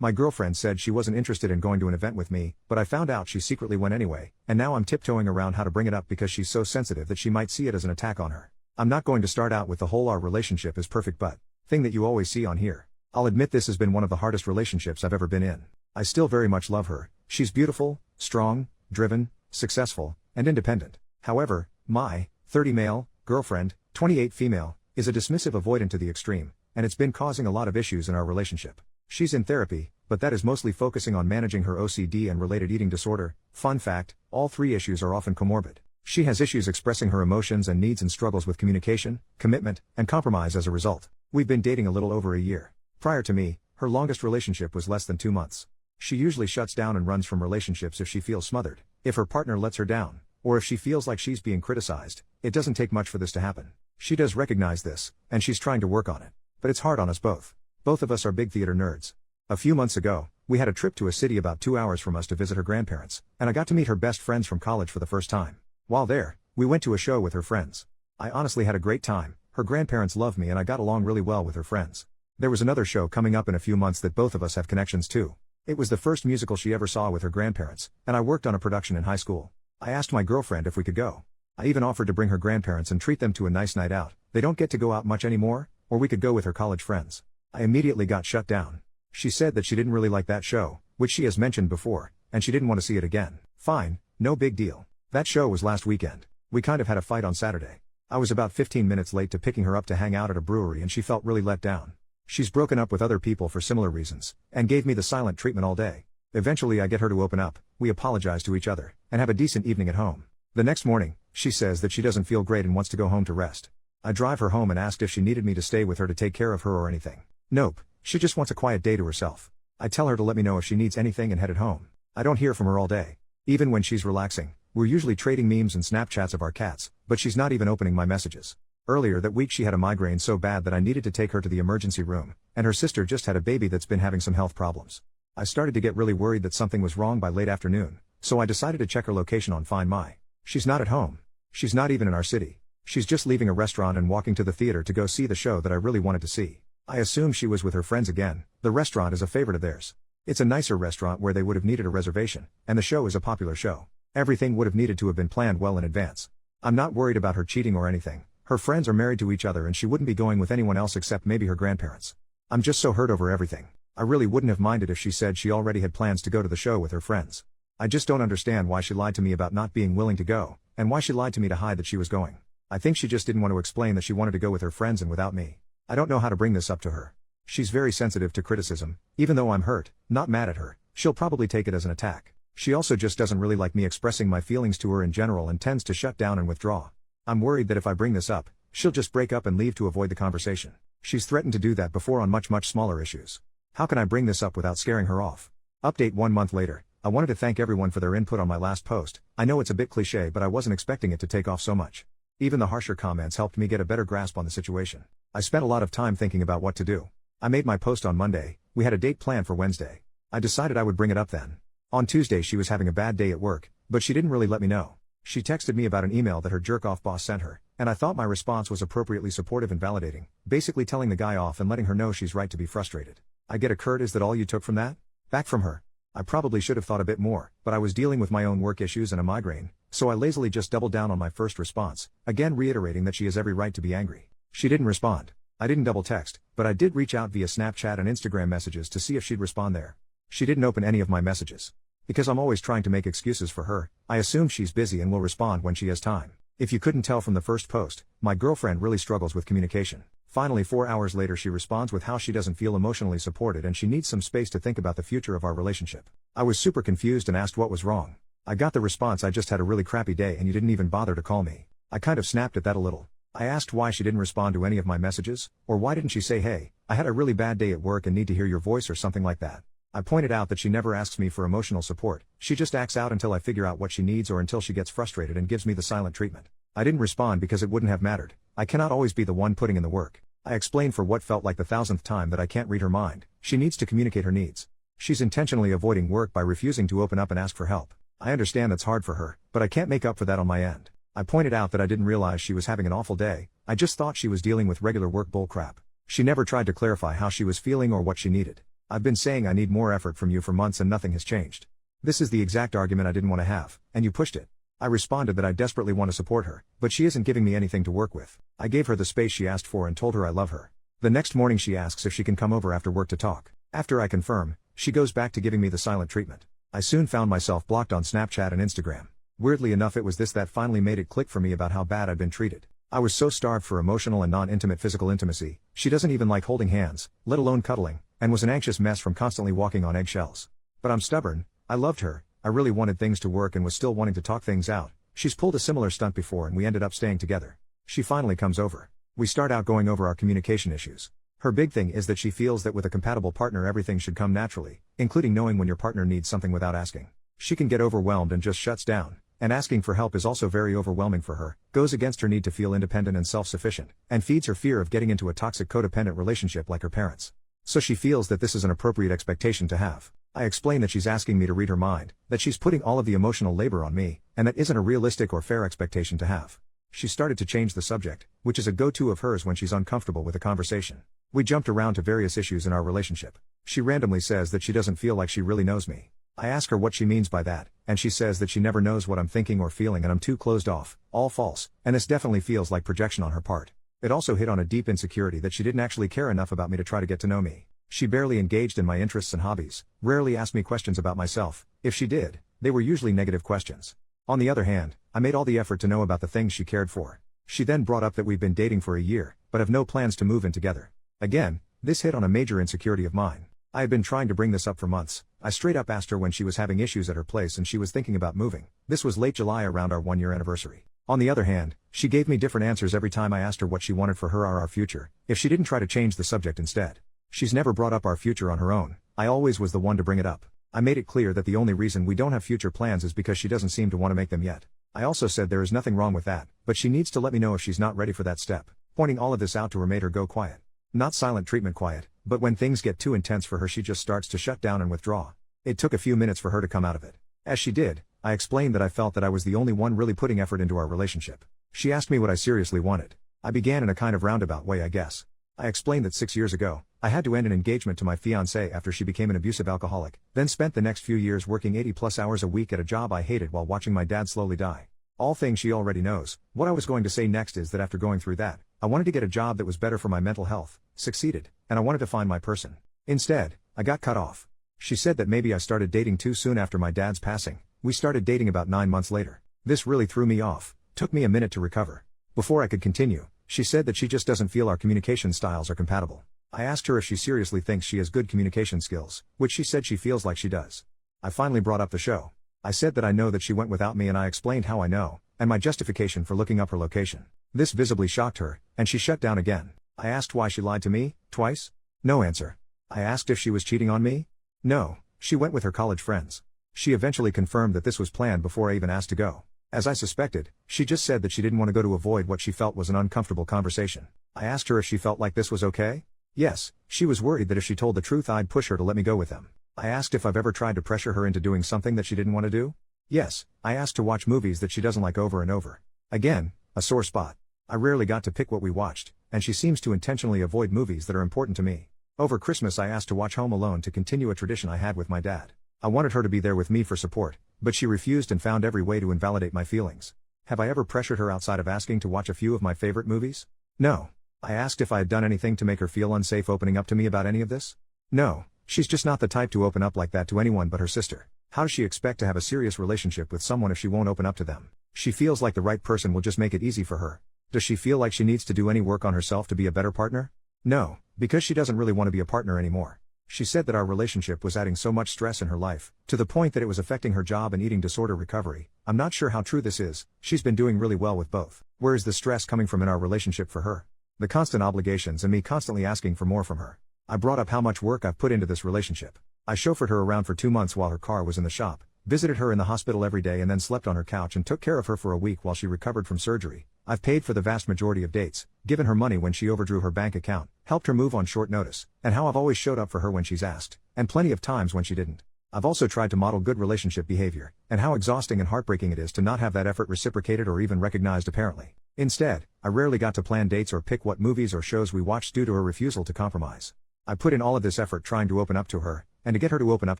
My girlfriend said she wasn't interested in going to an event with me, but I found out she secretly went anyway, and now I'm tiptoeing around how to bring it up because she's so sensitive that she might see it as an attack on her. I'm not going to start out with the whole "our relationship is perfect but" thing that you always see on here. I'll admit this has been one of the hardest relationships I've ever been in. I still very much love her. She's beautiful, strong, driven, successful, and independent. However, my 30 male girlfriend, 28 female, is a dismissive avoidant to the extreme, and it's been causing a lot of issues in our relationship. She's in therapy, but that is mostly focusing on managing her OCD and related eating disorder. Fun fact, all three issues are often comorbid. She has issues expressing her emotions and needs and struggles with communication, commitment, and compromise as a result. We've been dating a little over a year. Prior to me, her longest relationship was less than 2 months. She usually shuts down and runs from relationships if she feels smothered, if her partner lets her down, or if she feels like she's being criticized. It doesn't take much for this to happen. She does recognize this, and she's trying to work on it. But it's hard on us both. Both of us are big theater nerds. A few months ago, we had a trip to a city about 2 hours from us to visit her grandparents, and I got to meet her best friends from college for the first time. While there, we went to a show with her friends. I honestly had a great time. Her grandparents love me and I got along really well with her friends. There was another show coming up in a few months that both of us have connections to. It was the first musical she ever saw with her grandparents, and I worked on a production in high school. I asked my girlfriend if we could go. I even offered to bring her grandparents and treat them to a nice night out. They don't get to go out much anymore, or we could go with her college friends. I immediately got shut down. She said that she didn't really like that show, which she has mentioned before, and she didn't want to see it again. Fine, no big deal. That show was last weekend. We kind of had a fight on Saturday. I was about 15 minutes late to picking her up to hang out at a brewery and she felt really let down. She's broken up with other people for similar reasons, and gave me the silent treatment all day. Eventually I get her to open up, we apologize to each other, and have a decent evening at home. The next morning, she says that she doesn't feel great and wants to go home to rest. I drive her home and asked if she needed me to stay with her to take care of her or anything. Nope, she just wants a quiet day to herself. I tell her to let me know if she needs anything and headed home. I don't hear from her all day. Even when she's relaxing, we're usually trading memes and Snapchats of our cats, but she's not even opening my messages. Earlier that week she had a migraine so bad that I needed to take her to the emergency room, and her sister just had a baby that's been having some health problems. I started to get really worried that something was wrong by late afternoon, so I decided to check her location on Find My. She's not at home. She's not even in our city. She's just leaving a restaurant and walking to the theater to go see the show that I really wanted to see. I assume she was with her friends again. The restaurant is a favorite of theirs. It's a nicer restaurant where they would have needed a reservation, and the show is a popular show. Everything would have needed to have been planned well in advance. I'm not worried about her cheating or anything. Her friends are married to each other and she wouldn't be going with anyone else except maybe her grandparents. I'm just so hurt over everything. I really wouldn't have minded if she said she already had plans to go to the show with her friends. I just don't understand why she lied to me about not being willing to go, and why she lied to me to hide that she was going. I think she just didn't want to explain that she wanted to go with her friends and without me. I don't know how to bring this up to her. She's very sensitive to criticism. Even though I'm hurt, not mad at her, she'll probably take it as an attack. She also just doesn't really like me expressing my feelings to her in general and tends to shut down and withdraw. I'm worried that if I bring this up, she'll just break up and leave to avoid the conversation. She's threatened to do that before on much smaller issues. How can I bring this up without scaring her off? Update 1 month later. I wanted to thank everyone for their input on my last post. I know it's a bit cliché, but I wasn't expecting it to take off so much. Even the harsher comments helped me get a better grasp on the situation. I spent a lot of time thinking about what to do. I made my post on Monday. We had a date planned for Wednesday. I decided I would bring it up then. On Tuesday she was having a bad day at work, but she didn't really let me know. She texted me about an email that her jerk-off boss sent her, and I thought my response was appropriately supportive and validating, basically telling the guy off and letting her know she's right to be frustrated. I get a Kurt, is that all you took from that? Back from her. I probably should have thought a bit more, but I was dealing with my own work issues and a migraine, so I lazily just doubled down on my first response, again reiterating that she has every right to be angry. She didn't respond. I didn't double text, but I did reach out via Snapchat and Instagram messages to see if she'd respond there. She didn't open any of my messages. Because I'm always trying to make excuses for her, I assume she's busy and will respond when she has time. If you couldn't tell from the first post, my girlfriend really struggles with communication. Finally 4 hours later she responds with how she doesn't feel emotionally supported and she needs some space to think about the future of our relationship. I was super confused and asked what was wrong. I got the response, I just had a really crappy day and you didn't even bother to call me. I kind of snapped at that a little. I asked why she didn't respond to any of my messages, or why didn't she say, hey, I had a really bad day at work and need to hear your voice or something like that. I pointed out that she never asks me for emotional support. She just acts out until I figure out what she needs or until she gets frustrated and gives me the silent treatment. I didn't respond because it wouldn't have mattered. I cannot always be the one putting in the work. I explained for what felt like the 1000th time that I can't read her mind. She needs to communicate her needs. She's intentionally avoiding work by refusing to open up and ask for help. I understand that's hard for her, but I can't make up for that on my end. I pointed out that I didn't realize she was having an awful day. I just thought she was dealing with regular work bullcrap. She never tried to clarify how she was feeling or what she needed. I've been saying I need more effort from you for months and nothing has changed. This is the exact argument I didn't want to have, and you pushed it. I responded that I desperately want to support her, but she isn't giving me anything to work with. I gave her the space she asked for and told her I love her. The next morning she asks if she can come over after work to talk. After I confirm, she goes back to giving me the silent treatment. I soon found myself blocked on Snapchat and Instagram. Weirdly enough, it was this that finally made it click for me about how bad I'd been treated. I was so starved for emotional and non-intimate physical intimacy. She doesn't even like holding hands, let alone cuddling, and was an anxious mess from constantly walking on eggshells. But I'm stubborn. I loved her. I really wanted things to work and was still wanting to talk things out. She's pulled a similar stunt before and we ended up staying together. She finally comes over. We start out going over our communication issues. Her big thing is that she feels that with a compatible partner everything should come naturally, including knowing when your partner needs something without asking. She can get overwhelmed and just shuts down. And asking for help is also very overwhelming for her, goes against her need to feel independent and self-sufficient, and feeds her fear of getting into a toxic codependent relationship like her parents. So she feels that this is an appropriate expectation to have. I explain that she's asking me to read her mind, that she's putting all of the emotional labor on me, and that isn't a realistic or fair expectation to have. She started to change the subject, which is a go-to of hers when she's uncomfortable with a conversation. We jumped around to various issues in our relationship. She randomly says that she doesn't feel like she really knows me. I ask her what she means by that, and she says that she never knows what I'm thinking or feeling and I'm too closed off, all false, and this definitely feels like projection on her part. It also hit on a deep insecurity that she didn't actually care enough about me to try to get to know me. She barely engaged in my interests and hobbies, rarely asked me questions about myself. If she did, they were usually negative questions. On the other hand, I made all the effort to know about the things she cared for. She then brought up that we've been dating for a year, but have no plans to move in together. Again, this hit on a major insecurity of mine. I had been trying to bring this up for months. I straight up asked her when she was having issues at her place and she was thinking about moving. This was late July around our 1-year anniversary. On the other hand, she gave me different answers every time I asked her what she wanted for her or our future, if she didn't try to change the subject instead. She's never brought up our future on her own. I always was the one to bring it up. I made it clear that the only reason we don't have future plans is because she doesn't seem to want to make them yet. I also said there is nothing wrong with that, but she needs to let me know if she's not ready for that step. Pointing all of this out to her made her go quiet. Not silent treatment quiet, but when things get too intense for her she just starts to shut down and withdraw. It took a few minutes for her to come out of it. As she did, I explained that I felt that I was the only one really putting effort into our relationship. She asked me what I seriously wanted. I began in a kind of roundabout way, I guess. I explained that 6 years ago, I had to end an engagement to my fiancée after she became an abusive alcoholic, then spent the next few years working 80+ hours a week at a job I hated while watching my dad slowly die. All things she already knows. What I was going to say next is that after going through that, I wanted to get a job that was better for my mental health, succeeded, and I wanted to find my person. Instead, I got cut off. She said that maybe I started dating too soon after my dad's passing. We started dating about 9 months later. This really threw me off. Took me a minute to recover. Before I could continue, she said that she just doesn't feel our communication styles are compatible. I asked her if she seriously thinks she has good communication skills, which she said she feels like she does. I finally brought up the show. I said that I know that she went without me and I explained how I know, and my justification for looking up her location. This visibly shocked her, and she shut down again. I asked why she lied to me, twice? No answer. I asked if she was cheating on me? No, she went with her college friends. She eventually confirmed that this was planned before I even asked to go. As I suspected, she just said that she didn't want to go to avoid what she felt was an uncomfortable conversation. I asked her if she felt like this was okay? Yes, she was worried that if she told the truth I'd push her to let me go with them. I asked if I've ever tried to pressure her into doing something that she didn't want to do? Yes, I asked to watch movies that she doesn't like over and over. Again, a sore spot. I rarely got to pick what we watched, and she seems to intentionally avoid movies that are important to me. Over Christmas I asked to watch Home Alone to continue a tradition I had with my dad. I wanted her to be there with me for support, but she refused and found every way to invalidate my feelings. Have I ever pressured her outside of asking to watch a few of my favorite movies? No. I asked if I had done anything to make her feel unsafe opening up to me about any of this? No, she's just not the type to open up like that to anyone but her sister. How does she expect to have a serious relationship with someone if she won't open up to them? She feels like the right person will just make it easy for her. Does she feel like she needs to do any work on herself to be a better partner? No, because she doesn't really want to be a partner anymore. She said that our relationship was adding so much stress in her life, to the point that it was affecting her job and eating disorder recovery. I'm not sure how true this is. She's been doing really well with both. Where is the stress coming from in our relationship for her? The constant obligations and me constantly asking for more from her. I brought up how much work I've put into this relationship. I chauffeured her around for 2 months while her car was in the shop, visited her in the hospital every day and then slept on her couch and took care of her for a week while she recovered from surgery. I've paid for the vast majority of dates, given her money when she overdrew her bank account, helped her move on short notice, and how I've always showed up for her when she's asked, and plenty of times when she didn't. I've also tried to model good relationship behavior, and how exhausting and heartbreaking it is to not have that effort reciprocated or even recognized apparently. Instead, I rarely got to plan dates or pick what movies or shows we watched due to her refusal to compromise. I put in all of this effort trying to open up to her, and to get her to open up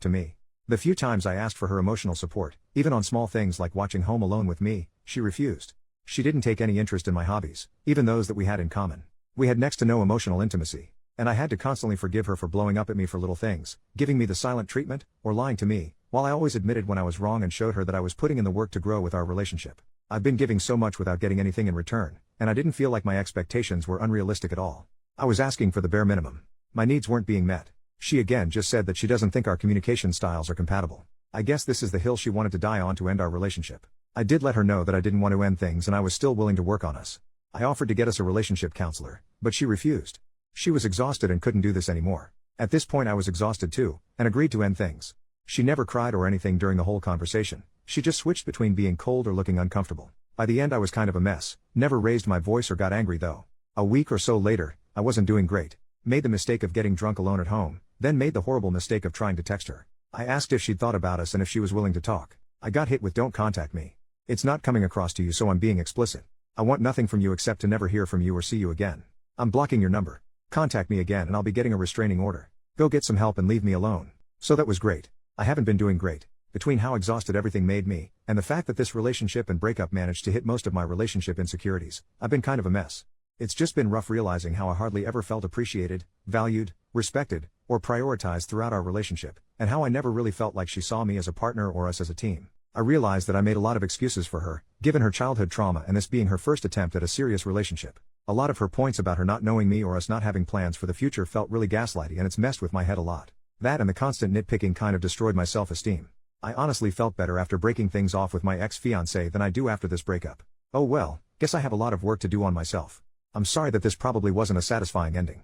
to me. The few times I asked for her emotional support, even on small things like watching Home Alone with me, she refused. She didn't take any interest in my hobbies, even those that we had in common. We had next to no emotional intimacy, and I had to constantly forgive her for blowing up at me for little things, giving me the silent treatment, or lying to me, while I always admitted when I was wrong and showed her that I was putting in the work to grow with our relationship. I've been giving so much without getting anything in return, and I didn't feel like my expectations were unrealistic at all. I was asking for the bare minimum. My needs weren't being met. She again just said that she doesn't think our communication styles are compatible. I guess this is the hill she wanted to die on to end our relationship. I did let her know that I didn't want to end things and I was still willing to work on us. I offered to get us a relationship counselor, but she refused. She was exhausted and couldn't do this anymore. At this point I was exhausted too, and agreed to end things. She never cried or anything during the whole conversation. She just switched between being cold or looking uncomfortable. By the end I was kind of a mess, never raised my voice or got angry though. A week or so later, I wasn't doing great. Made the mistake of getting drunk alone at home, then made the horrible mistake of trying to text her. I asked if she'd thought about us and if she was willing to talk. I got hit with "don't contact me. It's not coming across to you, so I'm being explicit. I want nothing from you except to never hear from you or see you again. I'm blocking your number. Contact me again and I'll be getting a restraining order. Go get some help and leave me alone." So that was great. I haven't been doing great. Between how exhausted everything made me, and the fact that this relationship and breakup managed to hit most of my relationship insecurities, I've been kind of a mess. It's just been rough realizing how I hardly ever felt appreciated, valued, respected, or prioritized throughout our relationship, and how I never really felt like she saw me as a partner or us as a team. I realized that I made a lot of excuses for her, given her childhood trauma and this being her first attempt at a serious relationship. A lot of her points about her not knowing me or us not having plans for the future felt really gaslighty, and it's messed with my head a lot. That and the constant nitpicking kind of destroyed my self-esteem. I honestly felt better after breaking things off with my ex-fiancé than I do after this breakup. Oh well, guess I have a lot of work to do on myself. I'm sorry that this probably wasn't a satisfying ending.